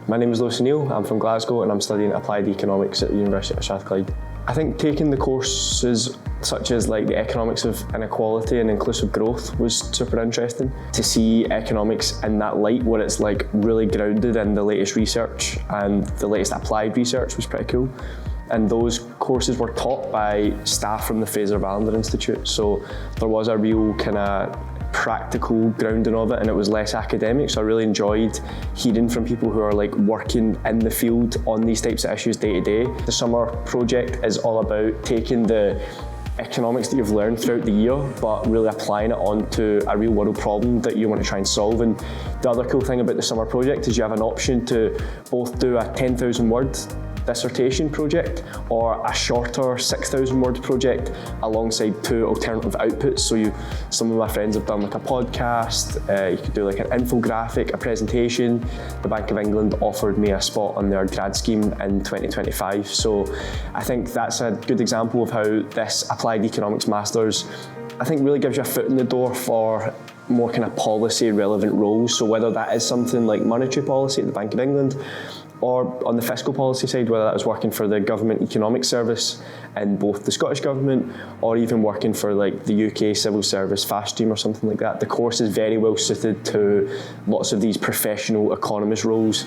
My name is Lewis O'Neill, I'm from Glasgow and I'm studying Applied Economics at the University of Strathclyde. I think taking the courses such as like the economics of inequality and inclusive growth was super interesting. To see economics in that light where it's like really grounded in the latest research and the latest applied research was pretty cool. And those courses were taught by staff from the Fraser Valander Institute, so there was a real kind of practical grounding of it and it was less academic, so I really enjoyed hearing from people who are like working in the field on these types of issues day to day. The summer project is all about taking the economics that you've learned throughout the year but really applying it onto a real world problem that you want to try and solve. And the other cool thing about the summer project is you have an option to both do a 10,000 word dissertation project or a shorter 6,000 word project alongside two alternative outputs. So some of my friends have done like a podcast, you could do like an infographic, a presentation. The Bank of England offered me a spot on their grad scheme in 2025. So I think that's a good example of how this Applied Economics Masters I think really gives you a foot in the door for more kind of policy relevant roles. So whether that is something like monetary policy at the Bank of England, or on the fiscal policy side, whether that was working for the Government Economic Service in both the Scottish Government or even working for like the UK Civil Service Fast Stream or something like that. The course is very well suited to lots of these professional economist roles